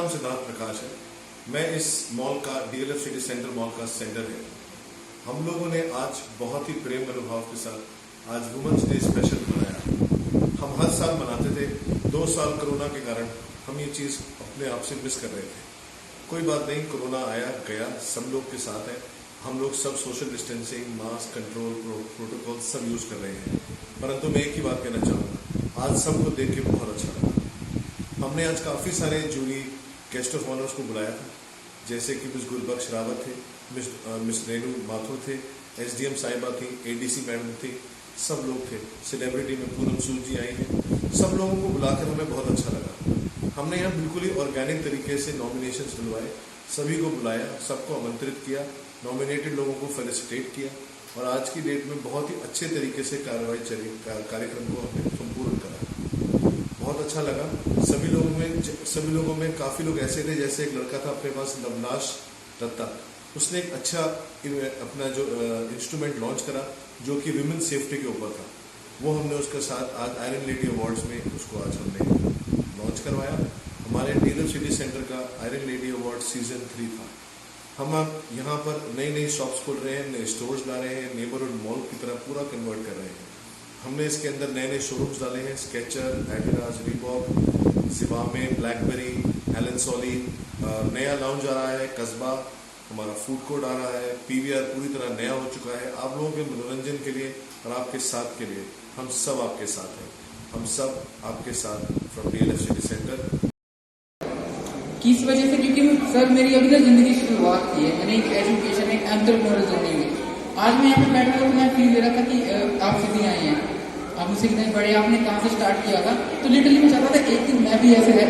नाम सिद्धार्थ प्रकाश है। मैं इस मॉल का DLF सिटी सेंटर मॉल का सेंटर है। हम लोगों ने आज बहुत ही प्रेम अनुभाव के साथ आज वुमेन्स डे स्पेशल मनाया। हम हर साल मनाते थे, 2 साल कोरोना के कारण हम ये चीज़ अपने आप से मिस कर रहे थे। कोई बात नहीं, कोरोना आया गया, सब लोग के साथ है। हम लोग सब social distancing, mask control protocol सब यूज़ कर रहे हैं। परंतु मैं एक ही बात कहना चाहूँगा, आज सबको देख के बहुत अच्छा लगा। हमने आज काफ़ी सारे जूरी गेस्ट ऑफ ऑनर्स को बुलाया था, जैसे कि मिस गुलबख्श रावत थे, मिस रेनू माथुर थे, SDM साहिबा थी, ADC मैडम थी, सब लोग थे। सेलिब्रिटी में पूनम सूद जी आई हैं। सब लोगों को बुलाकर हमें बहुत अच्छा लगा। हमने यहाँ बिल्कुल ही ऑर्गेनिक तरीके से नॉमिनेशंस दिलवाए, सभी को बुलाया, सबको आमंत्रित किया, नॉमिनेटेड लोगों को फेलिसिटेट किया और आज की डेट में बहुत ही अच्छे तरीके से कार्यक्रम को हमने संपूर्ण करा। बहुत अच्छा लगा। सभी लोगों में काफ़ी लोग ऐसे थे, जैसे एक लड़का था अपने पास, नवनाश दत्ता, उसने एक अच्छा अपना जो इंस्ट्रूमेंट लॉन्च करा जो कि विमेन सेफ्टी के ऊपर था। वो हमने उसके साथ आज आयरन लेडी अवार्ड्स में उसको आज हमने लॉन्च करवाया। हमारे DLF सिटी सेंटर का आयरन लेडी अवार्ड सीजन 3 था। हम अब यहाँ पर नई शॉप्स खोल रहे हैं, नए स्टोर्स ला रहे हैं, नेबरहुड मॉल की तरह पूरा कन्वर्ट कर रहे हैं। हमने इसके अंदर नए शोरूम्स डाले हैं, Skechers, Adidas, Reebok, Zivame, BlackBerry, Allen Solly, नया लाउंज आ रहा है, कस्बा, हमारा फूड कोर्ट आ रहा है, PVR पूरी तरह नया हो चुका है। आप लोगों के मनोरंजन के लिए और आपके साथ के लिए हम सब आपके साथ हैं। हम सब आपके साथ फ्रॉम DLF सिटी सेंटर। किस वजह से? क्योंकि सर मेरी अभी तक जिंदगी की शुरुआत की है, मैंने एक एजुकेशन, एक एंटरप्रेन्योर जर्नी हुई। आज मैं यहाँ पे बैठा हूँ, मैं फील दे रहा था कि आप सीधी आई हैं, आप मुझसे कितने बड़े, आपने कहाँ से स्टार्ट किया था। तो लिटरली मैं चाहता था एक दिन मैं भी ऐसे से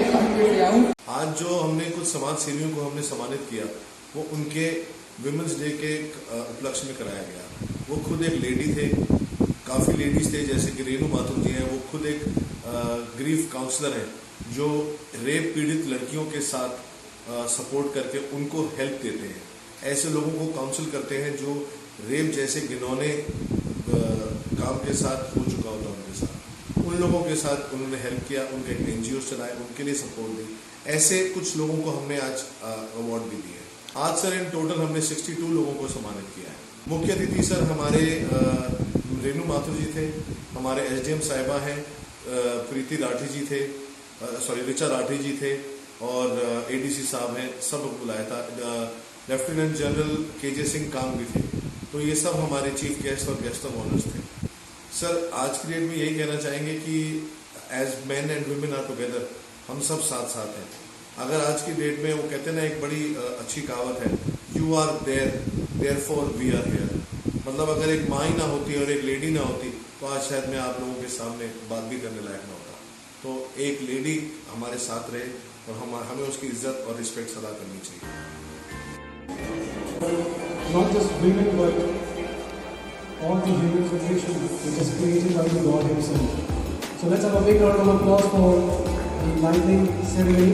आऊँ। आज जो हमने कुछ समाज सेवियों को हमने सम्मानित किया, वो उनके विमेंस डे के उपलक्ष्य में कराया गया। वो खुद एक लेडी थे, काफ़ी लेडीज थे, जैसे कि रेनू माथुर जी हैं, वो खुद एक ग्रीफ काउंसलर हैं जो रेप पीड़ित लड़कियों के साथ सपोर्ट करके उनको हेल्प देते हैं। ऐसे लोगों को काउंसिल करते हैं जो रेप जैसे घिनौने काम के साथ हो चुका होता है उनके साथ। उन लोगों के साथ उन्होंने हेल्प किया, उनके एक NGO चलाए, उनके लिए सपोर्ट दी। ऐसे कुछ लोगों को हमने आज अवार्ड भी दिए। आज सर इन टोटल हमने 62 लोगों को सम्मानित किया है। मुख्य अतिथि सर हमारे रेनू माथुर जी थे, हमारे SDM साहिबा हैं, प्रीति राठी जी थे, ऋचा राठी जी थे और ADC साहब हैं, सब बुलाया था। लेफ्टिनेंट जनरल KJ सिंह काम भी थे। तो ये सब हमारे चीफ गेस्ट और गेस्ट ऑफ ऑनर्स थे। सर आज की डेट में यही कहना चाहेंगे कि as man and women are together, हम सब साथ साथ हैं। अगर आज की डेट में वो कहते हैं ना, एक बड़ी अच्छी कहावत है, you are therefore we are here. मतलब अगर एक माँ ही ना होती और एक लेडी ना होती तो आज शायद मैं आप लोगों के सामने बात भी करने लायक ना होता। तो एक लेडी हमारे साथ रहे और हमें उसकी इज्जत और रिस्पेक्ट सदा करनी चाहिए। Not just women, but all the human generation, which is created by the God Himself. So let's have a big round of applause for the lighting ceremony.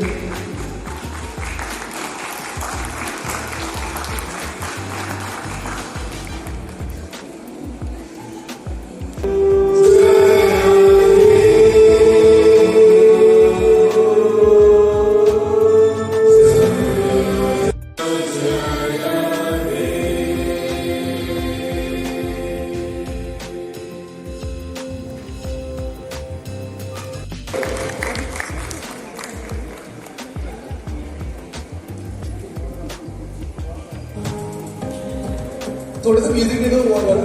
थोड़ा सा म्यूजिक दे दो बहुत बड़ा।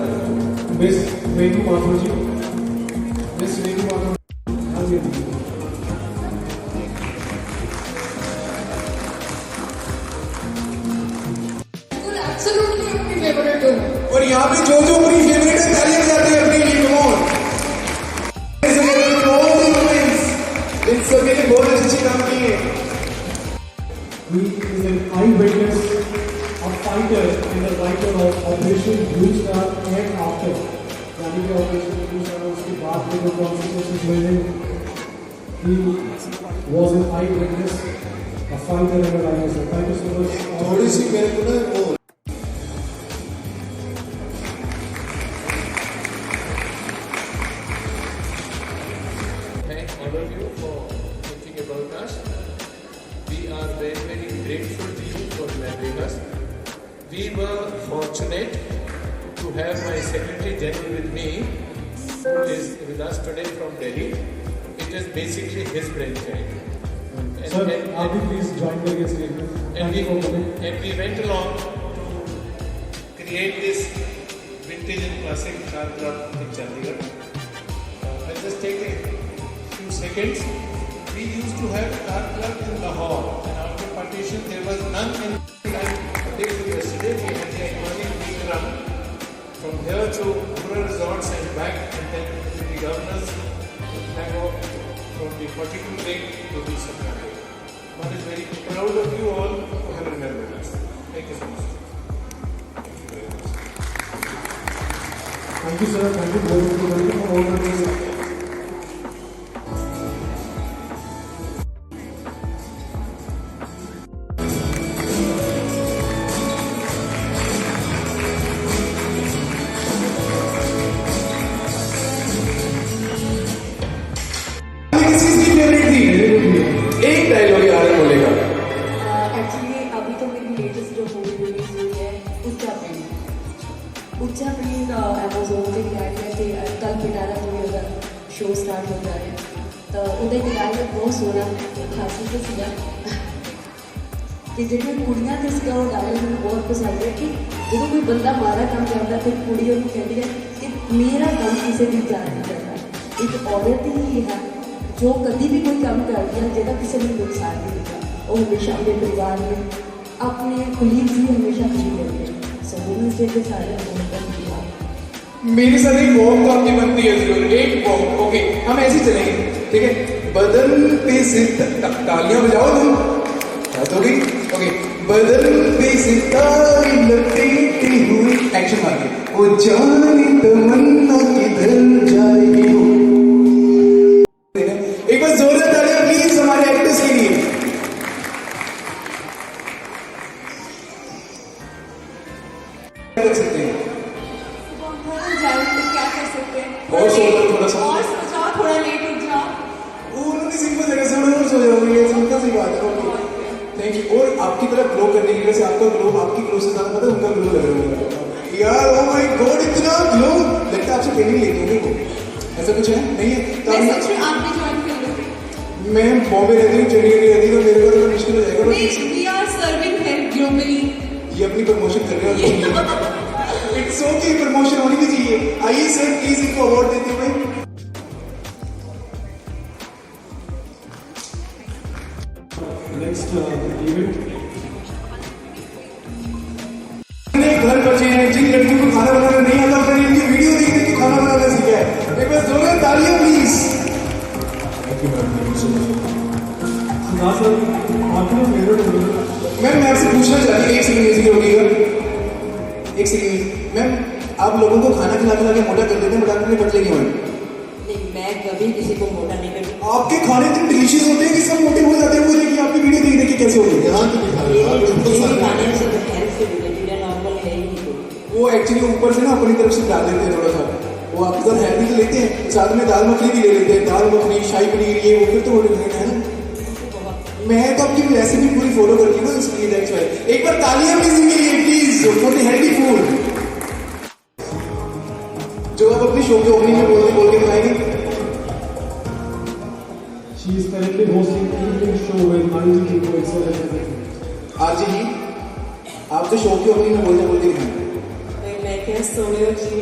मिस रेनू माथुर जी, मिस रेनू माथुर, और यहाँ पे जो अपनी फेवरेट है तालियां बजाते हैं अपनी लिए। कम ऑन, इन सभी ने बहुत अच्छी काम की है। He is an eyewitness, a fighter and a writer of Operation Blue Star and after. यानी कि Operation Blue Star उसके बाद में जो consequences हुए हैं, he was an eyewitness, a fighter and a writer. So thank you so much. थोड़ी सी मेरे को ना वो thank all of you for thinking about us. We are very, very grateful to you for remembering us. We were fortunate to have my Secretary General with me, who is with us today from Delhi. It is basically his brainchild. Sir, आप भी please join करिए statement. Thank you for coming. And we went along to create this vintage and classic car club in Chandigarh. I'll just take a few seconds. We used to have car club in Lahore, and after partition there was none in day to yesterday. We had the iconic big run from here to Pura Resorts and back, and then with the governors flag off from the 42 lake to the Sankara. One is very proud of you all for having remembered us. Thank you so much. Thank you, sir. Thank you both of you. Welcome all of you. एक dialogue याद बोलेगा। Actually अभी तो मेरी latest जो movie release हुई है उच्चापिंड Amazon पे दिखाया गया कि कल पिटारा मूवी का शो स्टार्ट हो जा रहा है तो उधर दिखाया बहुत सोहना खासी से सीगा कि जेह्ड़ियां कुड़ियां ते सीगा वो डायलॉग मैंने बहुत पसंद है कि जो कोई बंदा मारा काम करता फिर कुड़ी उन्हें कहती है कि मेरा काम किसी की जान नहीं करता। एक औरत ही है जो कभी भी कोई काम करती है जिसका किसी ने नुकसान नहीं होता वो हमेशा अपने परिवार में अपने कुलीग्स भी हमेशा खुशी करते हैं। सो वुमेन्स डे के सारे मेरे साथ एक वॉक तो आपकी बनती है जरूर, एक वॉक। ओके, हम ऐसे चलेंगे, ठीक है? बदन पे सितारे तालियां बजाओ तुम, बात हो गई? ओके, बदन पे सितारे लपेटे हुए, एक्शन मार के, वो जाने तमन्ना किधर जाएगी वो। एक बार जोरदार तालियां प्लीज हमारे एक्टर्स के लिए। कर सकते हैं क्या कर सकते हैं और सो जाओ थोड़ा सा। और सो जाओ, थोड़ा लेट उठ जाओ। उन्होंने सिंपल जगह से और सो जाओगे, ये सिंपल सी बात है। Okay, thank you. और आपकी तरफ ग्लो करने की वजह से आपका ग्लो आपकी ग्लो से ज्यादा पता है उनका ग्लो लग रहा है यार। ओ माय गॉड, इतना ग्लो लगता है आपसे ट्रेनिंग लेती होंगी वो, ऐसा कुछ है नहीं है? तो मैं सोच रही हूँ आप भी ज्वाइन कर लो। मैं बॉम्बे रहती हूँ, चंडीगढ़ रहती हूँ, तो मेरे को तो मुश्किल हो जाएगा। We are serving help globally. ये अपनी प्रमोशन कर रहे हो। इट्स ओके, प्रमोशन होनी भी चाहिए। आइए सर प्लीज इनको अवार्ड देते हुए। Next event. घर बचे हैं जिन लड़कियों को खाना बनाना नहीं आता, फिर इनकी वीडियो देख के खाना बनाना सीखा है। एक बार जोरदार तालियां please. Thank you, ma'am. Thank you so much. ना सर, आपका फेवरेट मूवी? मैम मैं आपसे पूछना चाहती हूँ, एक सेकंड म्यूजिक रोकिएगा, एक सेकंड। मैम आप लोगों को खाना खिला खिला के मोटा कर देते हैं, बट आपने पतले क्यों हैं? नहीं, मैं कभी किसी को मोटा नहीं करती। आपके खाने इतने डिलीशियस होते हैं कि सब मोटे हो जाते हैं। वो देखिए आपकी वीडियो देख देख के कैसे हो गए। यहाँ तो नहीं खा रहे, ये बिल्कुल सारे खाने से तो हेल्थ से रिलेटेड है, नॉर्मल है ही नहीं कोई। वो एक्चुअली ऊपर से ना अपनी तरफ से डाल देते हैं थोड़ा सा। वो आपके साथ हेल्दी तो लेते हैं, साथ में दाल मखनी भी ले लेते हैं। दाल मखनी, शाही पनीर, ये वो फिर तो वो डिफरेंट है ना। मैं तो आपकी रेसिपी पूरी फॉलो करती हूँ ना, इसलिए दैट्स व्हाई। एक बार तालियां प्लीज इनके लिए please for the healthy food जो आप अपनी शो के ओपनिंग में बोल के दिखाएंगे। She is currently hosting evening show with 90 people except आज ही आप तो शो के ओपनिंग में बोल के दिखाएंगे। मैं क्या सोनियो जी।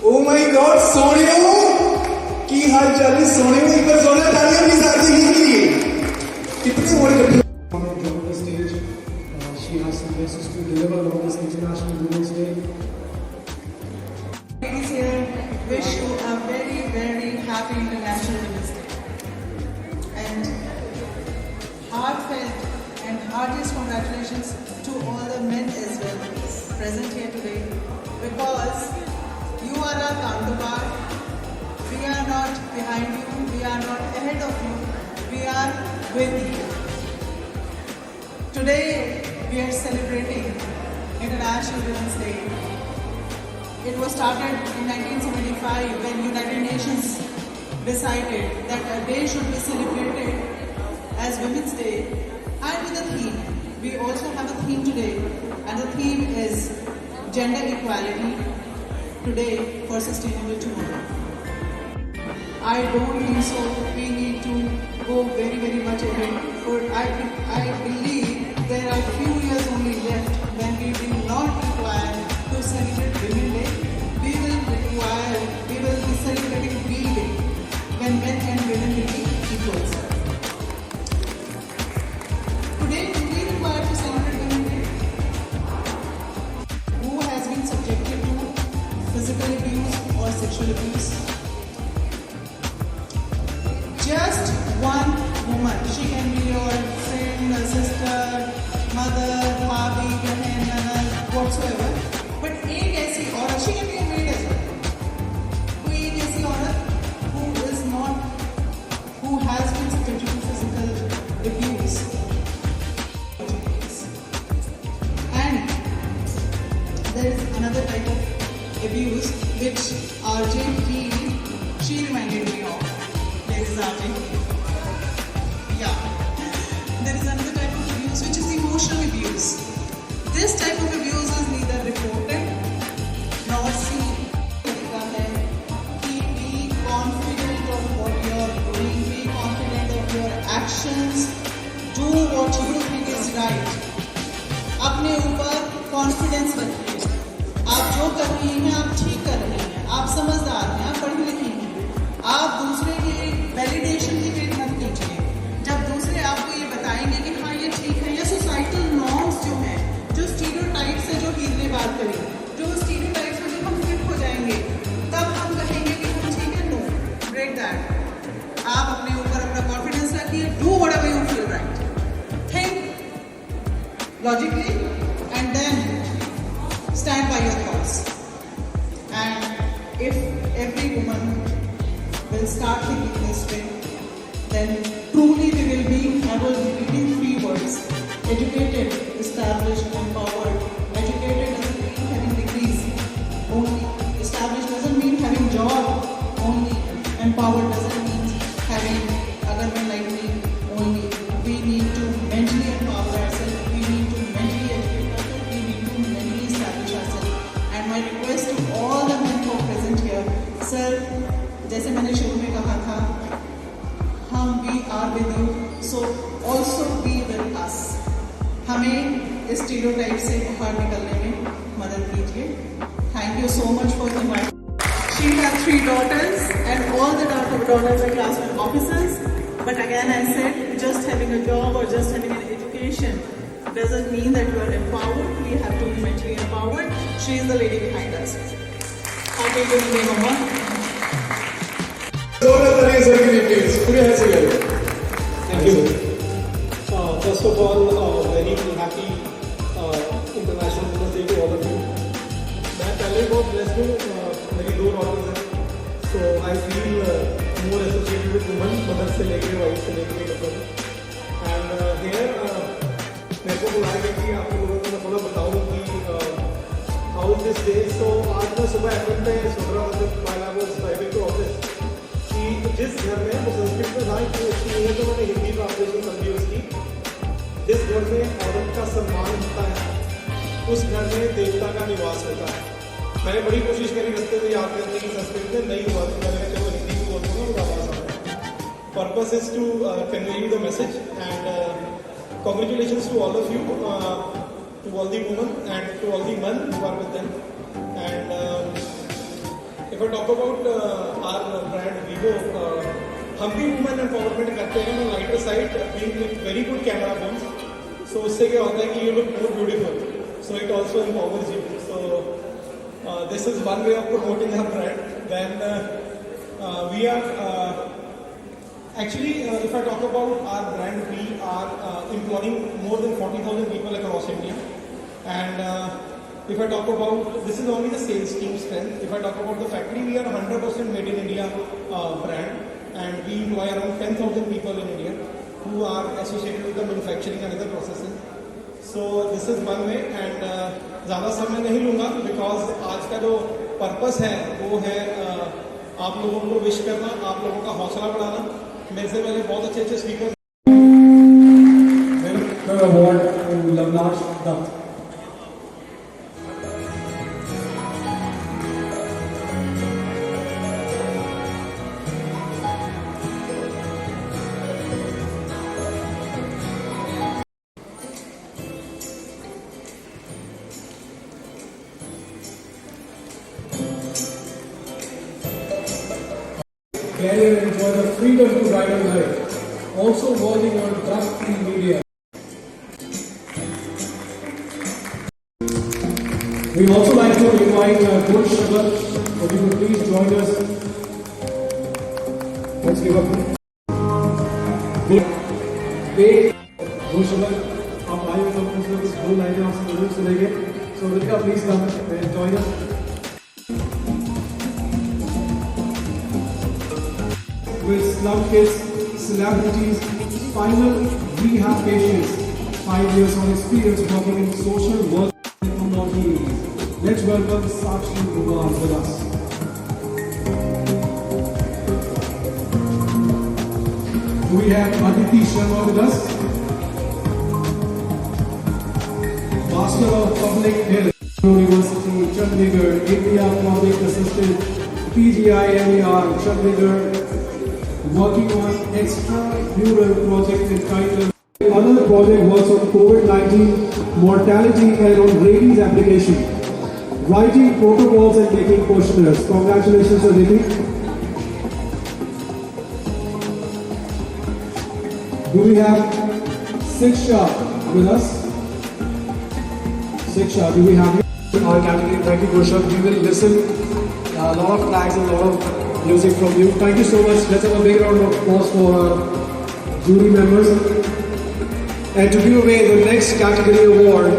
ओ माय गॉड, सोनियो की हाल चाल है? सोनियो एक बार जोरदार तालियां प्लीज आज ही के लिए। कितने वर्ड करते हैं? on the stage. She has some messages to deliver on this International Women's Day. Ladies here, wish you a very, very happy International Women's Day. And heartfelt and heartiest congratulations to all the men as well present here today, because you are our counterpart. We are not behind you, we are not ahead of you, we are with you. Today we are celebrating International Women's Day. It was started in 1975 when United Nations decided that a day should be celebrated as Women's Day and with a theme. We also have a theme today, and the theme is gender equality today for sustainable tomorrow. I don't think so. We need to go very, very much ahead. But I believe there are few years only left when we will not require to celebrate Women Day. We will be celebrating We Day when men and women will be equals. Today, do we require to celebrate Women Day? Who has been subjected to physical abuse or sexual abuse? Just one woman. She can be your friend, a sister, mother, bhabhi, behan, nana, whatsoever. But एक ऐसी औरत, she can be a maid as well. कोई एक ऐसी औरत who has been subjected to physical abuse. And there is another type of abuse which RJ she reminded me of. Yeah. There is another type of abuse which is emotional abuse. This type of abuse is neither reported nor seen. Be confident of what you are doing, be confident of your actions, do what you think is right. अपने ऊपर confidence रखिए. आप जो कर रही हैं आप ठीक कर रही हैं, आप समझदार हैं, आप पढ़ी लिखी हैं. आप दूसरे के वैलिडेशन की वेट मत कीजिए. जब दूसरे आपको ये बताएंगे कि हाँ ये ठीक है, या सोसाइटल नॉर्म्स जो हैं, जो स्टीरियोटाइप से जो हीरने बात करी, जो स्टीरियोटाइप में जब हम फिट हो जाएंगे तब हम कहेंगे कि हम ठीक है. No, break that. आप अपने ऊपर अपना कॉन्फिडेंस रखिए. Do whatever you feel right. Think logically and then stand by your thoughts. And if every woman will start thinking this way, then truly we will be, I was repeating 3 words: educated, established, empowered. Educated doesn't mean having degrees only. Established doesn't mean having job only. Empowered doesn't mean having other men like me only. We need to mentally empower ourselves. We need to mentally educate ourselves. We need to mentally establish ourselves. And my request to all the men who are present here, sir, जैसे मैंने शुरू में कहा था, हम we are with you, so also be with us. हमें इस stereotype से बाहर निकलने में मदद कीजिए. Thank you so much for inviting. She has 3 daughters and all the daughters are classroom officers. But again I said, just having a job or just having an education doesn't mean that you are empowered. We have to be mentally empowered. She is the lady behind us. I'll take your name, Mama. Thank you. First of all, very happy International Women's Day to all of you. मैं पहले बहुत blessed हूँ. मेरी 2 daughters हैं, so I feel more associated with women, mother से लेके wife से लेके मतलब. And here मेरे को बुलाया गया कि आप लोगों को मैं थोड़ा बताऊँ कि how is this day. So आज मैं सुबह FM पे सुन रहा था while I was driving to office कि जिस घर में वो संस्कृत में था कि अच्छी नहीं है, तो मैंने हिंदी ट्रांसलेशन समझी उसकी. जिस घर में औरत का सम्मान होता है उस घर में देवता का निवास होता है. मैंने बड़ी कोशिश करी रस्ते में याद करने की, संस्कृत में नहीं हुआ तो मैंने चलो हिंदी में बोलूँगा वो आवाज़ आ रहा है. Purpose is to convey you the message and congratulations to all of you, to all the women and to all the men who are with them. And if I talk about our brand Vivo, हम भी women empowerment करते हैं on lighter side, being with very good camera phones. So उससे क्या होता है कि you look more beautiful. So it also empowers you. So this is one way of promoting our brand. Then we are actually, if I talk about our brand, we are employing more than 40,000 people across India. And if I talk about, this is only the sales team strength. If I talk about the factory, we are 100% made in India brand. And we employ around 10,000 people in India who are associated with the manufacturing and other processes. So this is one way. And ज़्यादा समय नहीं लूँगा because आज का जो purpose है वो है आप लोगों को विश करना, आप लोगों का हौसला बढ़ाना. मेरे से पहले बहुत अच्छे speaker award to Lavnash Dutt. Career and enjoy the freedom to write and life. Also working on drug-free media. We also like to invite Good Sugar. If you could please join us. Let's give up. Good Sugar. आप आए हो तो उसमें कुछ दो लाइनें आपसे जरूर सुनेंगे. So Ritika, please come and join us. With slum kids, celebrities, final rehab patients, 5 years of experience working in social work and communities. Let's welcome Sakshi Kumar with us. Do we have Aditi Sharma with us? Master of Public Health, University, Chandigarh, India Project Assistant, PGI-MER, Chandigarh, working on extra-mural project entitled other project works on COVID-19 mortality and on rabies application, writing protocols and making questionnaires. Congratulations, Aditi. Do we have Siksha with us? Siksha, do we have you? Our category, thank you, Goshav. We will listen a lot of tracks and a lot of music from you. Thank you so much. Let's have a big round of applause for our jury members. And to give away the next category award,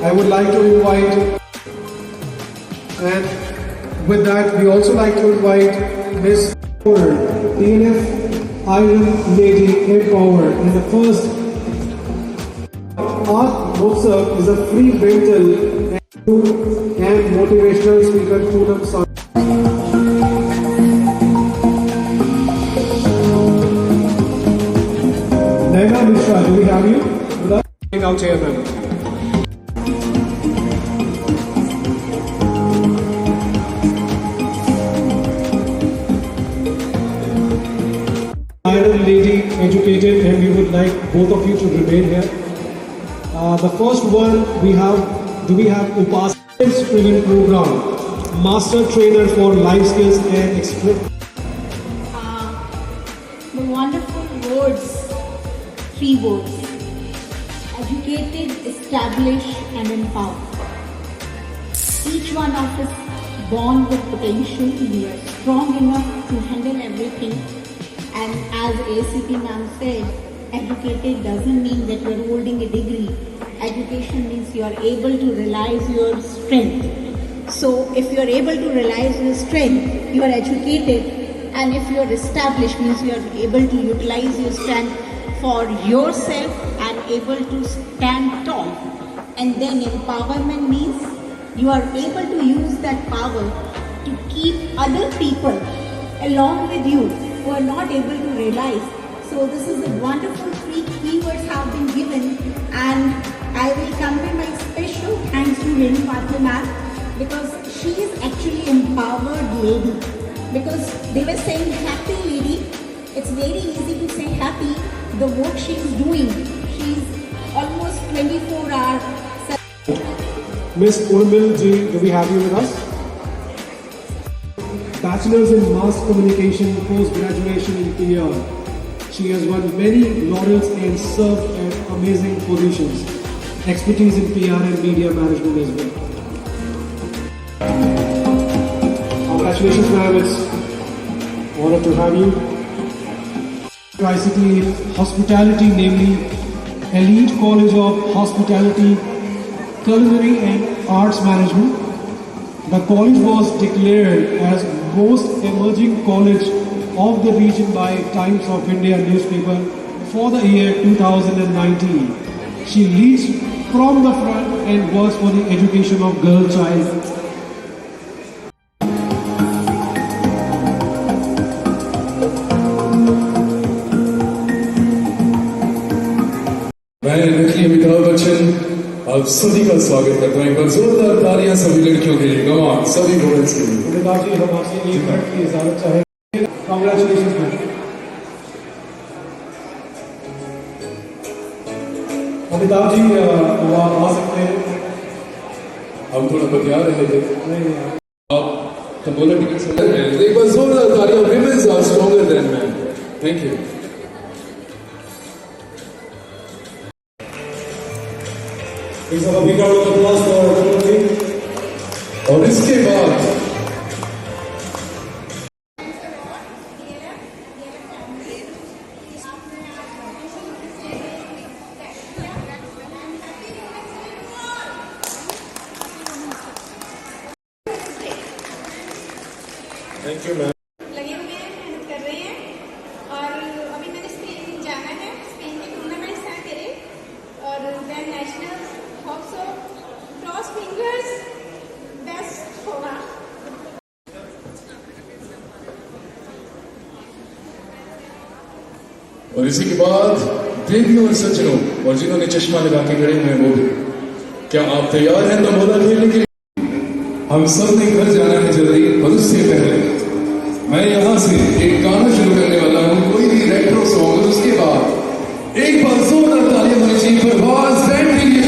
I would like to invite, and with that, we also like to invite Miss TNF Iron Lady Empower. And the first Art Motsak is a free rental and motivational speaker Poonam Sar. Naina Mishra, do we have you with us? Out here, ma'am. Iron Lady educated, and we would like both of you to remain here. The first one we have, do we have Upasana Training Program, Master Trainer for Life Skills and Experience. The wonderful words, 3 words: educated, establish and empower. Each one of us born with potential. We are strong enough to handle everything, and as ACP ma'am said, educated doesn't mean that you're holding a degree. Education means you are able to realize your strength. So if you are able to realize your strength, you are educated. And if you are established, means you are able to utilize your strength for yourself and able to stand tall. And then empowerment means you are able to use that power to keep other people along with you who are not able to realize. So this is a wonderful 3 keywords have been given, and I will convey my special thanks to Renu Patil ma'am, because she is actually empowered lady. Because they were saying happy lady, it's very easy to say happy. The work she is doing, she's almost 24 hours. Miss Urmil Ji, do we have you with us? Bachelor's in Mass Communication, post-graduation in PR. She has won many laurels and served at amazing positions. Expertise in PR and media management as well. Congratulations, ma'am. It's an honor to have you. Tri-City Hospitality, namely Elite College of Hospitality, Culinary and Arts Management. The college was declared as most emerging college of the region by Times of India newspaper for the year 2019. She leads from the front and works for the education of girl child. मैं नकली अमिताभ बच्चन आप सभी का स्वागत करता हूँ। एक बार जोरदार तालियां सभी लड़कियों के लिए, कमाल सभी वुमेन्स के लिए। अमिताभ जी, हम आपसे 1 मिनट की इजाजत चाहेंगे। Congratulation ma'am. अमिताभ जी, अब आप आ सकते हैं। हम थोड़ा बतिया रहे थे, नहीं, आप तो बोला टिकट से लग रहे थे। एक बार जोरदार तालियां, womens are stronger than man. Thank you. Please have a big round of applause for Roman ji. और इसके बाद थैंक यू मैम। लगे हुए हैं, मेहनत कर रहे हैं और अभी मैंने स्पेन जाना है। स्पेन के टूर्नामेंट्स हैं मेरे और then national hope so cross fingers best होगा। और इसी के बाद देवियों और सज्जनों और जिन्होंने चश्मा लगा के खड़े हुए हैं वो भी, क्या आप तैयार हैं तंबोला खेलने के लिए? हम सब ने घर जाना है जल्दी, और उससे पहले मैं यहाँ से एक गाना शुरू करने वाला हूँ, कोई भी रेट्रो सॉन्ग, और उसके बाद एक बार जोरदार तालियां होनी चाहिए फरवाज बैंड के लिए।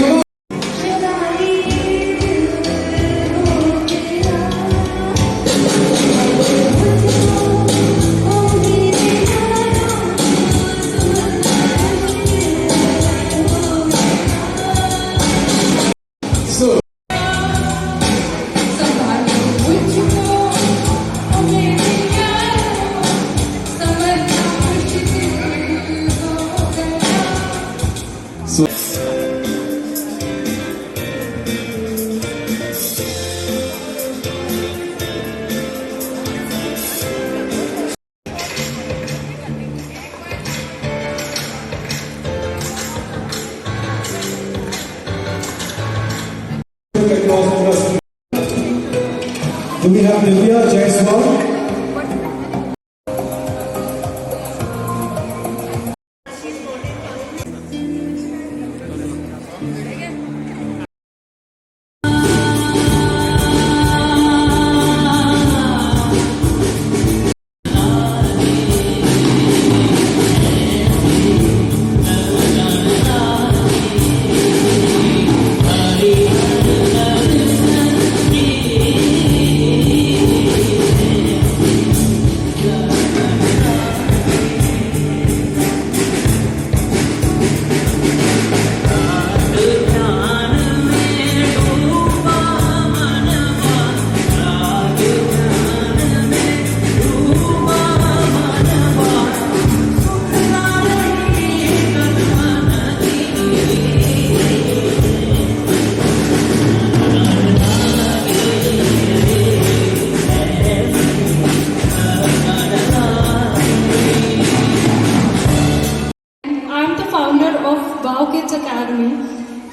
Do we have Divya Jaiswal?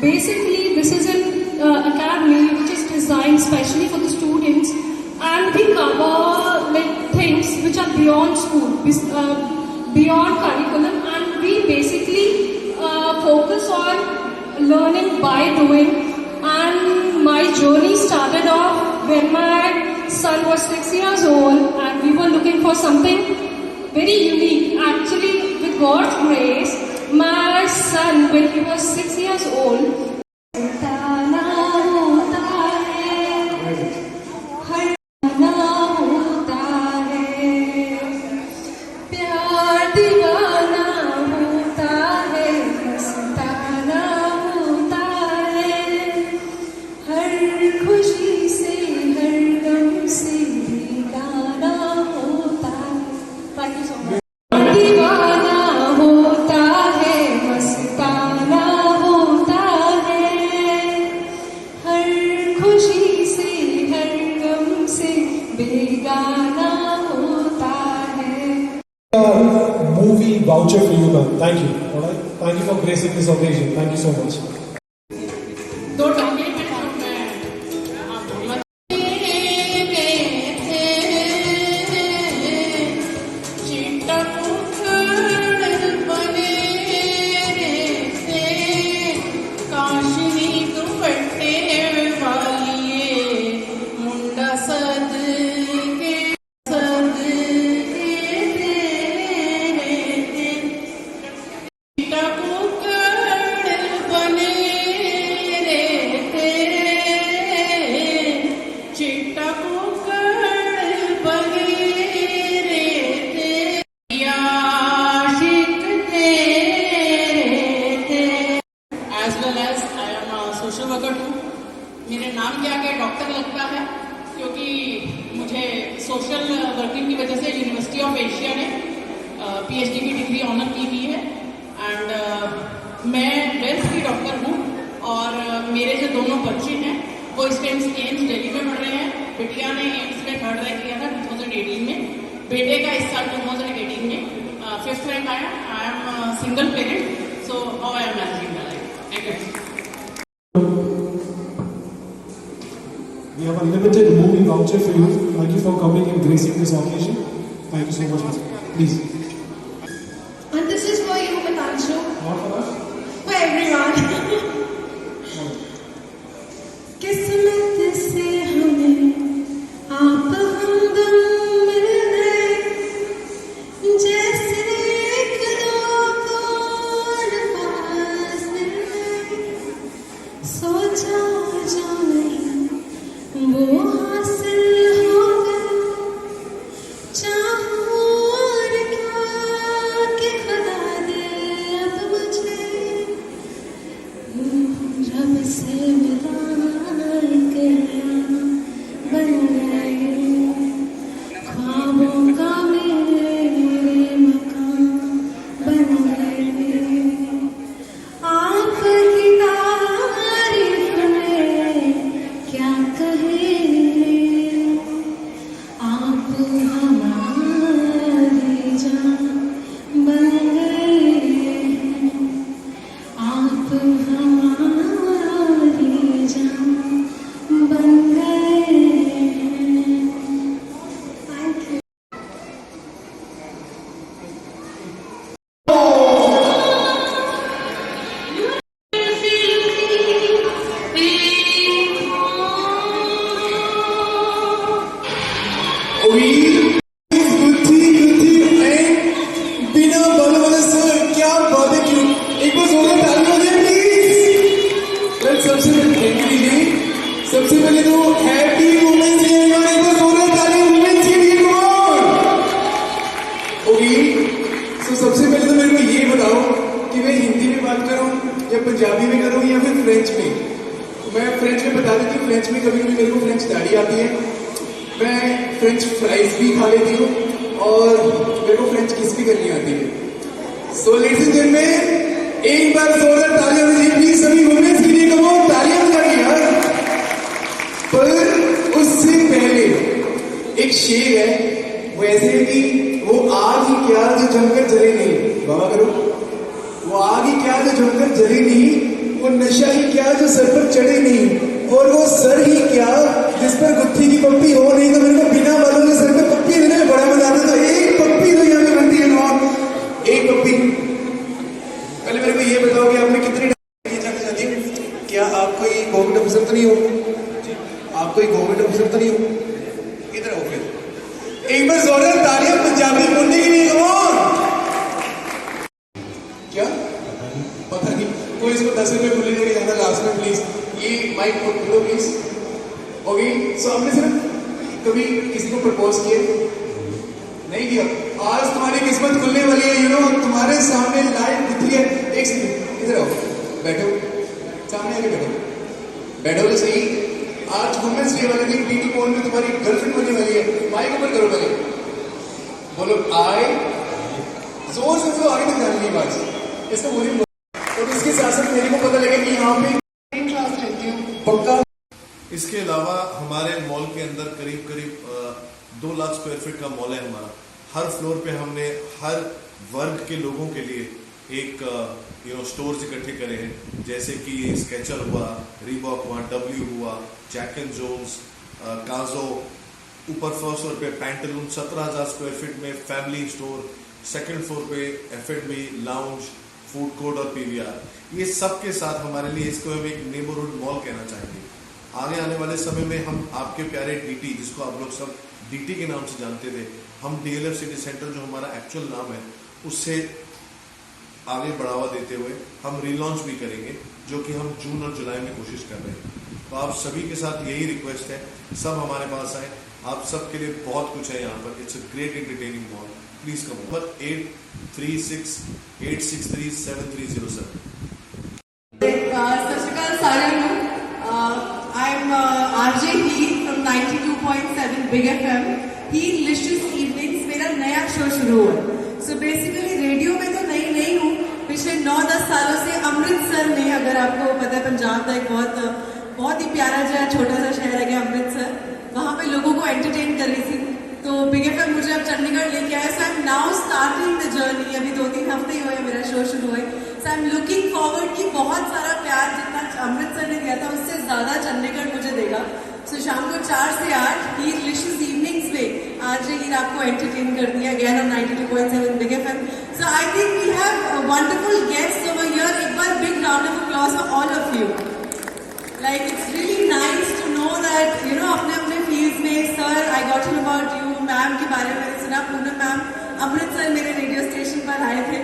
Basically, this is an academy which is designed specially for the students, and we cover like things which are beyond school, beyond curriculum, and we basically focus on learning by doing. And my journey started off when my son was 6 years old, and we were looking for something very unique. Actually, with God's grace, my son, when he was 6 years old, movie voucher for you, ma'am. Thank you. All right. Thank you for gracing this occasion. Thank you so much. PhD की degree honour की हुई है and मैं wealth की doctor हूँ और मेरे जो दोनों बच्चे हैं वो इस टाइम एम्स दिल्ली में पढ़ रहे हैं। बिटिया ने एम्स में 3rd रैंक किया था 2018 में, बेटे का इस साल 2018 में 5th रैंक आया। I am single parent, so how I am managing my life. Thank you. We have a limited movie voucher for you. Thank you for coming and gracing this occasion. Thank you so much. Please. And this is for you, Mitanshu. Not for us. For everyone. किस्मत से हमें आप हमदम मिल गए, जैसे एक दो को अल्फाज मिल गए, सोचा जो नहीं वो हासिल हो गया, चाहूं और क्या कि खुदा दे अब मुझे रब से मिला बन गए, ख्वाबों का मेरे मकान बन गए, आपकी तारीफ में क्या कहे, आप हमारी जान बन गए, आप हमारी जान बन गए। Thank you. बिना बलवान सर क्या बात है, क्यों एक बार जोरदार ताली बजाइए प्लीज। सबसे सबसे पहले तो हैप्पी वुमेन्स डे, एक बार जोरदार ताली वुमेन्स के लिए। ओके, सो सबसे पहले तो मेरे को ये बताओ कि मैं हिंदी में बात करूं या पंजाबी में करूं या फिर फ्रेंच में। मैं फ्रेंच में बता देती हूँ, फ्रेंच में कभी कभी मेरे को फ्रेंच दाढ़ी आती है, मैं फ्रेंच फ्राइज भी खा लेती हूँ और मेरे को फ्रेंच किस भी करनी आती है। सो लेडीज एंड जेंटलमैन, एक बार जोरदार तालियां बजाइए प्लीज सभी वुमेन्स के लिए। कमो तालियां बजाइए यार। पर उससे पहले एक शेर है, वो ऐसे है कि वो आग ही क्या जो जमकर जले नहीं, बाबा करो, वो आग ही क्या जो जमकर जले नहीं, वो नशा ही क्या जो सर पर चढ़े नहीं, और वो सर ही क्या जिस पर गुत्थी की पप्पी हो नहीं। तो मेरे को बिना बालों के सर पे पप्पी देने में बड़ा मजा आता था। एक पप्पी तो यहाँ पे बनती है ना, एक पप्पी। पहले मेरे को ये बताओ कि आपने कितनी जाना चाहती है, क्या आप कोई गवर्नमेंट ऑफिसर तो नहीं हो, आप कोई गवर्नमेंट ऑफिसर तो नहीं हो, इधर आओ फिर। एक बार जोरदार तालियां पंजाबी बोलने के लिए। क्या पता नहीं, कोई इसको 10 रुपए बोले देगा ज्यादा लास्ट में प्लीज। ये माइक बोलो प्लीज। ओके, सो आपने सिर्फ कभी किसी को प्रपोज किया नहीं किया, आज तुम्हारी किस्मत खुलने वाली है। यू नो, तुम्हारे सामने लाइट दिखती है। एक सेकंड इधर आओ, बैठो, सामने आके बैठो, बैठो तो सही। आज वुमेन्स डे वाले दिन टीटी कॉल में तुम्हारी गर्लफ्रेंड होने वाली है। माइक ऊपर करो पहले, बोलो आए, जोर से तो आगे तक जाने की बात, इसको बोलिए। और इसके साथ साथ मेरे को पता लगा कि यहाँ पे क्लास रहती हूँ पक्का। इसके अलावा हमारे मॉल के अंदर करीब 2 लाख स्क्वायर फीट का मॉल है हमारा। हर फ्लोर पे हमने हर वर्ग के लोगों के लिए एक स्टोर्स इकट्ठे करे हैं, जैसे कि स्केचर हुआ, रीबॉक हुआ, डब्ल्यू हुआ, जैक एंड जोन्स, काजो। ऊपर फर्स्ट फ्लोर पे पैंटलून 17,000 स्क्वायर फीट में फैमिली स्टोर, सेकंड फ्लोर पे F&B, लाउंज, फूड कोर्ट और PVR। ये सब के साथ हमारे लिए इसको हम एक नेबरहुड मॉल कहना चाहेंगे। आगे आने वाले समय में हम आपके प्यारे DT, जिसको आप लोग सब DT के नाम से जानते थे, हम DLF सिटी सेंटर जो हमारा एक्चुअल नाम है उससे आगे बढ़ावा देते हुए हम रीलॉन्च भी करेंगे, जो कि हम जून और जुलाई में कोशिश कर रहे हैं। तो आप सभी के साथ यही रिक्वेस्ट है, सब हमारे पास आए, आप सबके लिए बहुत कुछ है यहाँ पर। It's a great entertaining mall, please come. Number 8368637307। सत श्रीकाल सारिਆਂ ਨੂੰ। I'm RJ Heath from 92.7 Big FM। Heath Licious Evenings मेरा नया शो शुरू हुआ। सो बेसिकली रेडियो में तो नहीं हूँ, पिछले 9-10 सालों से अमृतसर में, अगर आपको पता है पंजाब का एक बहुत ही प्यारा जो है छोटा सा शहर है अमृतसर, वहाँ पे लोगों को एंटरटेन कर रही थी। तो बिग एफएम मुझे अब चंडीगढ़ लेके आया। So I am now starting the journey. अभी 2-3 हफ्ते ही हुए मेरा शो शुरू हुए। So I am looking forward कि बहुत सारा प्यार जितना अमृतसर ने दिया था उससे ज्यादा चंडीगढ़ मुझे देगा। सो शाम को 4 से 8 हीर लिशियस इवनिंग्स में आज हीर आपको एंटरटेन कर दिया गया है 92.7 big FM. So I think we have wonderful guests over here. एक बार big round of applause for all of you. Like it's really nice to know that अपने फील्ड में sir I got to about you, ma'am के बारे में सुना, Poonam ma'am Amritsar मेरे radio station पर आए थे।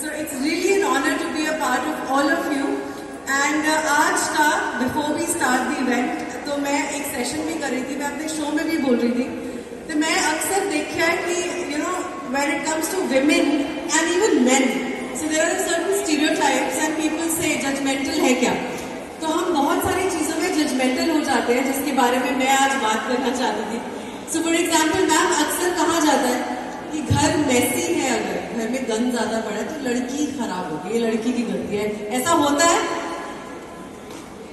So it's really an honour to be a part of all of you. And आज का before we start the event तो मैं एक सेशन भी कर रही थी, मैं अपने शो में भी बोल रही थी, तो मैं अक्सर देखा है कि when it comes to women and even men, so there are certain stereotypes and people से जजमेंटल है क्या, तो हम बहुत सारी चीजों में जजमेंटल हो जाते हैं, जिसके बारे में मैं आज बात करना चाहती थी। सो फॉर एग्जाम्पल मैम अक्सर कहा जाता है कि घर मैसी है, अगर घर में गंद ज्यादा पड़ा है तो लड़की खराब होगी, ये लड़की की गलती है, ऐसा होता है।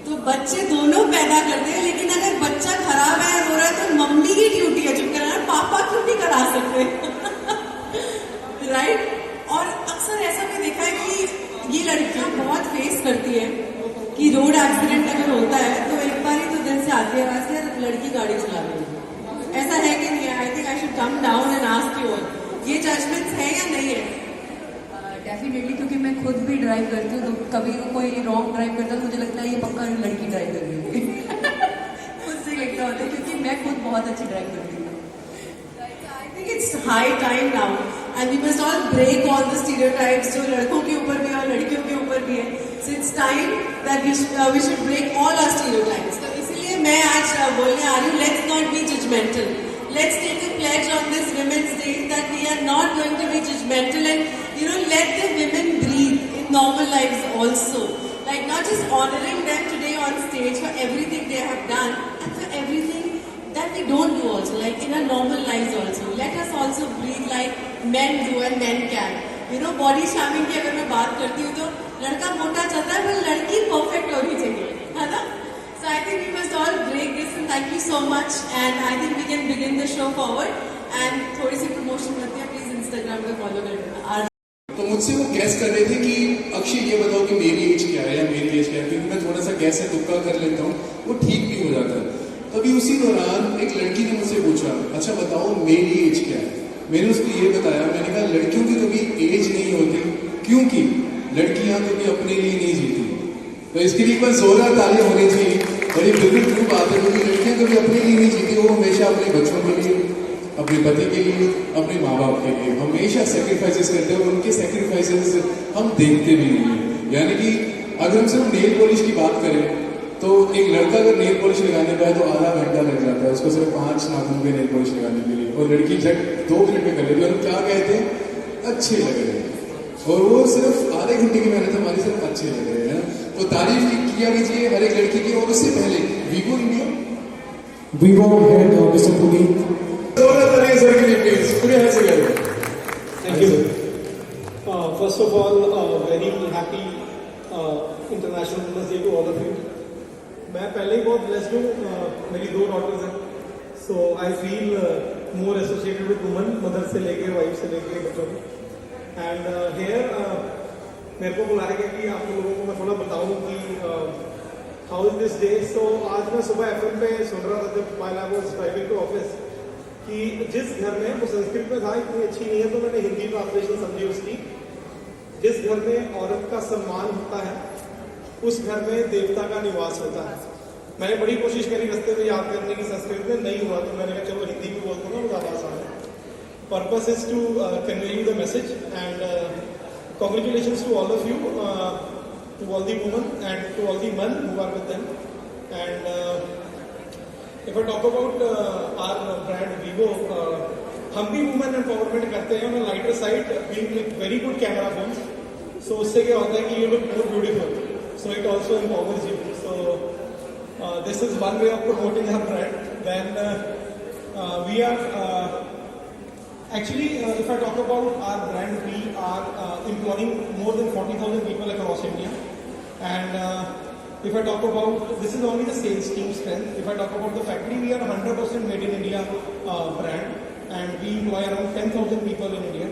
तो बच्चे दोनों पैदा करते हैं, लेकिन अगर बच्चा खराब है, रो रहा है, तो मम्मी की ड्यूटी है चुप कराना, पापा क्यों नहीं करा सकते राइट? और अक्सर ऐसा भी देखा है कि ये लड़कियां बहुत फेस करती है कि रोड एक्सीडेंट अगर होता है तो एक बार ही तो दिल से आती है वैसे लड़की गाड़ी चला रही है, ऐसा है कि नहीं है? I think I should come down and ask you all, ये जजमेंट्स है या नहीं है? डेफिनेटली, क्योंकि मैं खुद भी ड्राइव करती हूँ, तो कभी कोई रॉन्ग ड्राइव करता है तो मुझे लगता है ये पक्का लड़की ड्राइव कर रही होगी खुद से लगता होता है, क्योंकि मैं खुद बहुत अच्छी ड्राइव करती हूँ। I think it's high time now and we must all break all the stereotypes जो लड़कों के ऊपर भी है और लड़कियों के ऊपर भी है। So it's time that we should break all our stereotypes. तो इसीलिए मैं आज बोलने आ रही हूँ, let's not be judgmental, let's take a pledge on this Women's Day that we are not going to be judgmental and let the women breathe in normal lives also, like not just honoring them today on stage for everything they have done and for everything that they don't do also, like in our normal lives also. Let us also breathe like men do and men can. Body shaming की अगर मैं बात करती हूँ तो लड़का मोटा चलता है पर लड़की परफेक्ट होनी चाहिए, है ना? So I think we must all break this and thank you so much and I think we can begin the show forward and थोड़ी सी प्रमोशन करते हैं, प्लीज इंस्टाग्राम पे फॉलो कर लेना। तो मुझसे वो गैस कर रहे थे कि अक्षय ये बताओ कि मेरी एज क्या है या मेरी एज क्या है, क्योंकि मैं थोड़ा सा गैस है तुक्का कर लेता हूँ, वो ठीक भी हो जाता है। तभी उसी दौरान एक लड़की ने मुझसे पूछा, अच्छा बताओ मेरी एज क्या है? मैंने उसको ये बताया, मैंने कहा लड़कियों की कभी एज नहीं होती, क्योंकि लड़कियां कभी अपने लिए नहीं जीती। तो इसके लिए एक बार जोरदार तालियां होनी चाहिए। और ये बिल्कुल ट्रू बात है, क्योंकि लड़कियां कभी अपने लिए नहीं जीती, वो हमेशा अपने बच्चों के लिए, अपने पति के लिए, अपने माँ बाप के लिए हमेशा सेक्रीफाइसेस करते हैं और उनके सेक्रीफाइसेस हम देखते भी नहीं हैं। यानी कि अगर हम सिर्फ नेल पॉलिश की बात करें तो एक लड़का अगर नेल पॉलिश लगाने पाए तो आधा घंटा लग जाता है उसको सिर्फ 5 नाखून पे नेल पॉलिश लगाने के लिए, और लड़की जब 2 मिनट में कर लेती है। और क्या कहते हैं? अच्छे लग रहे हैं। और वो सिर्फ आधे घंटे की मेहनत हमारी सिर्फ अच्छे लग रहे हैं। तो तारीफ किया कीजिए हर एक लड़की की। और उससे पहले Vivo India head Mr. Puneet. Sir के लिए प्लीज पूरे हाथ से करें। Thank you. First of all, very happy International Women's Day to all of you. मैं पहले ही बहुत ब्लेस्ड हूँ, मेरी 2 डॉटर्स हैं, so I feel more associated with woman, mother से लेके वाइफ से लेके बच्चों को। एंड हेयर मेरे को बुलाया गया कि आप लोगों को मैं थोड़ा बताऊँ कि how is this day. So आज मैं सुबह एफएम पे सुन रहा था जब while I was driving to office कि जिस घर में, वो संस्कृत में था, इतनी अच्छी नहीं है तो मैंने हिंदी ट्रांसलेशन समझी उसकी, जिस घर में औरत का सम्मान होता है उस घर में देवता का निवास होता है। मैंने बड़ी कोशिश करी रस्ते में याद करने की, संस्कृत में नहीं हुआ तो मैंने कहा चलो हिंदी में बोल दूंगा, वो ज़्यादा आसान है। Purpose is to convey you the message and congratulations to all of you, to all the women and to all the men who are with them. And if I talk about our brand Vivo, हम भी women empowerment करते हैं on lighter side, being with very good camera phones. So उससे क्या होता है कि you look more beautiful, so it also empowers you. So this is one way of promoting our brand. Then we are Actually, if I talk about our brand, we are employing more than 40,000 people across India. And if I talk about, this is only the sales team strength. If I talk about the factory, we are 100% made in India brand. And we employ around 10,000 people in India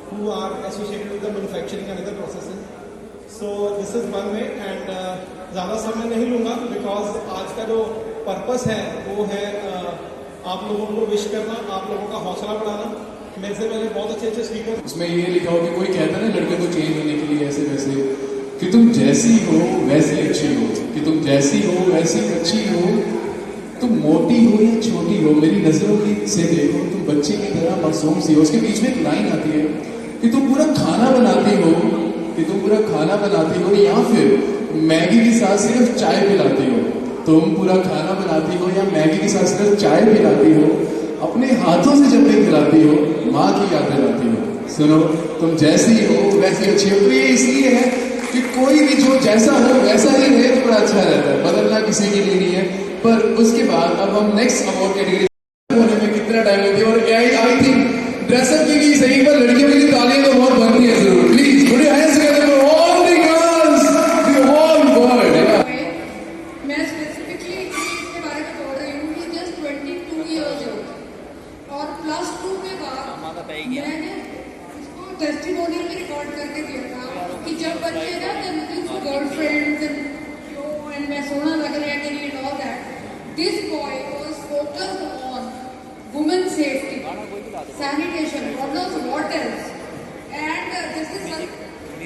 who are associated with the manufacturing and other processes. So this is one way. And ज़्यादा समय नहीं लूँगा because आज का जो purpose है वो है आप लोगों को विश करना, आप लोगों का हौसला बढ़ाना. मेरे से पहले बहुत अच्छे अच्छे स्पीकर. उसमें ये लिखा हो कि कोई कहता है ना लड़के को चेंज होने के लिए ऐसे वैसे, कि तुम जैसी हो वैसी अच्छी हो, कि तुम जैसी हो वैसी अच्छी हो, तुम मोटी हो या छोटी हो, मेरी नजरों की से देखो, तुम बच्चे की तरह मासूम सी हो. उसके बीच में एक लाइन आती है कि तुम पूरा खाना बनाती हो, कि तुम पूरा खाना बनाती हो या फिर मैगी के साथ सिर्फ चाय पिलाती हो. तुम पूरा खाना बनाती हो या मैगी के साथ सिर्फ चाय पिलाती हो, अपने हाथों से जब भी खिलाती हो, माँ की याद दिलाती हो. सुनो, तुम जैसी हो वैसी अच्छी हो. तो ये इसलिए है कि कोई भी जो जैसा हो वैसा ही रहे तो बड़ा अच्छा रहता है. बदलना किसी के लिए नहीं है. पर उसके बाद अब हम नेक्स्ट अवार्ड कैटेगरी होने में कितना टाइम लगती है. और आई थिंक ड्रेसअप की भी सही, पर लड़कियों के लिए तालियां तो बहुत बनती है जरूर. Please put your hands together for all the girls, the whole world. मैं स्पेसिफिकली इसके बारे में बोल रही हूँ कि जस्ट 22 ईयर्स ओल्ड और +2 के बाद मैंने इसको टेस्टिमोनियल में रिकॉर्ड करके दिया था कि जब बच्चे ना गर्लफ्रेंड्स एंड मैं सोना लग रहा है कि नहीं all that, this boy was focused on women safety, sanitation, God knows what else, and this is like,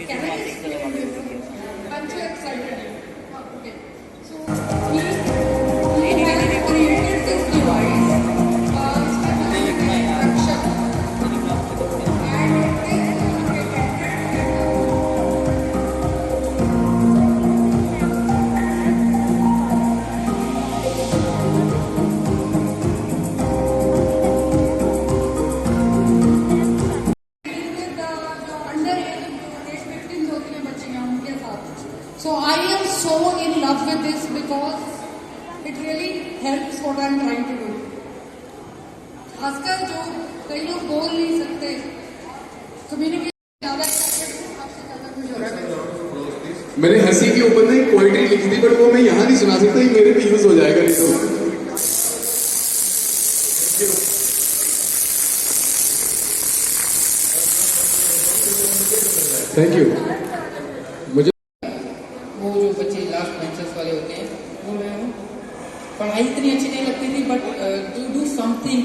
can I explain this? I'm too excited. Okay, so he has created this device. इसका नाम है रक्षक, and it is So I am so in love with this because it really helps what I'm trying to do. खासकर जो कई लोग बोल नहीं सकते, कम्युनिकेशन ज़्यादा आपसे ज़्यादा कुछ हो रहा है. मैंने हंसी के ऊपर ना एक पोएट्री लिखी थी, बट वो मैं यहाँ नहीं सुना सकता, ये मेरे पे यूज हो जाएगा नहीं तो. Thank you. मुझे वो जो बच्चे लास्ट बेंचेस वाले होते हैं वो मैं हूँ. पढ़ाई इतनी अच्छी नहीं लगती थी, बट टू डू समथिंग,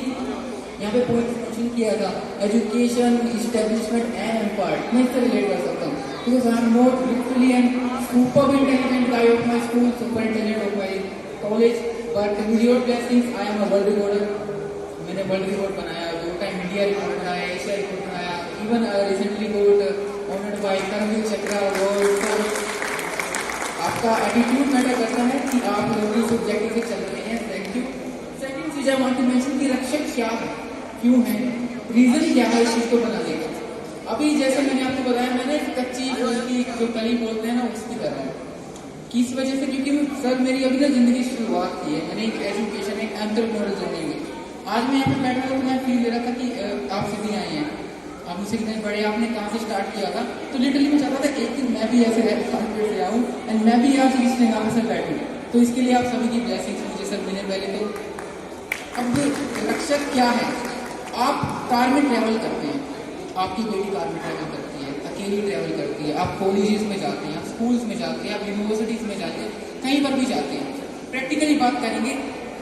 यहाँ पे पॉइंट मेंशन किया था, एजुकेशन, इस्टेब्लिशमेंट एंड एम्पावर्ड, मैं इससे रिलेट कर सकता हूँ because I am not literally and super intelligent guy of my school, super intelligent of my college, but with your blessings I am a world recorder. मैंने world record बनाया, 2 time India record बनाया, Asia record बनाया, even recently got honoured by Karmaveer Chakra award. आपका attitude matter करता है कि आप लोग इस ऑब्जेक्टिव से चल रहे हैं. Thank you. सेकंड चीज आई वांट टू मेंशन कि रक्षक क्या है, क्यों है, रीजन क्या है इस चीज को बनाने का. अभी जैसे मैंने आपको बताया, मैंने कच्ची की जो कली बोलते हैं ना उसकी तरह है. किस वजह से, क्योंकि सर मेरी अभी तक जिंदगी की शुरुआत की है. मैंने एक एजुकेशन, एक एंटरप्रेन्योरल जर्नी हुई. आज मैं यहाँ पे बैठा हूँ तो मैं फील ले रहा था कि आप सीधी आई हैं, आप मुझसे कितने बड़े, आपने कहाँ से स्टार्ट किया था. तो लिटरली मैं चाहता था एक दिन मैं भी ऐसे से आऊँ एंड मैं भी आज इस निगाह से बैठूँ. तो इसके लिए आप सभी की ब्लेसिंग्स मुझे सर मिले. पहले तो अब रक्षक क्या है, आप कार में ट्रैवल करते हैं, आपकी बेटी कार में ट्रैवल करती है, अकेली ट्रैवल करती है, आप कॉलेजेस में जाते हैं, आप स्कूल्स में जाते हैं, आप यूनिवर्सिटीज में जाते हैं, कहीं पर भी जाते हैं. प्रैक्टिकली बात करेंगे,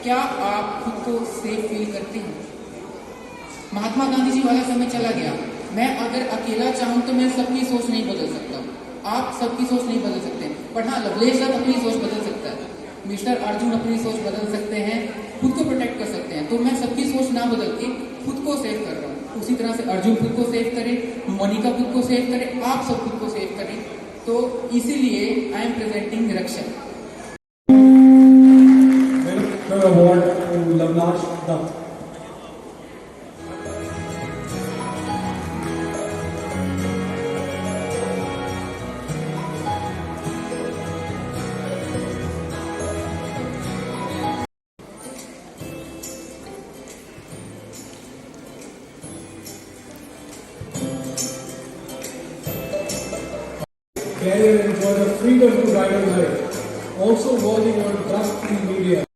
क्या आप खुद को सेफ फील करते हैं? महात्मा गांधी जी वाला समय चला गया. मैं अगर अकेला चाहूं तो मैं सबकी सोच नहीं बदल सकता, आप सबकी सोच नहीं बदल सकते, पर हाँ लवलेश सर अपनी सोच बदल सकता है, मिस्टर अर्जुन अपनी सोच बदल सकते हैं, खुद को प्रोटेक्ट कर सकते हैं. तो मैं सबकी सोच ना बदल के खुद को सेव कर रहा हूँ. उसी तरह से अर्जुन खुद को सेव करे, मोनिका खुद को सेव करे, आप सब खुद को सेव करें. तो इसीलिए I am presenting Rakshak. Award to Lavlash Dutt. career and enjoy the freedom to ride a life. Also working on drug-free media.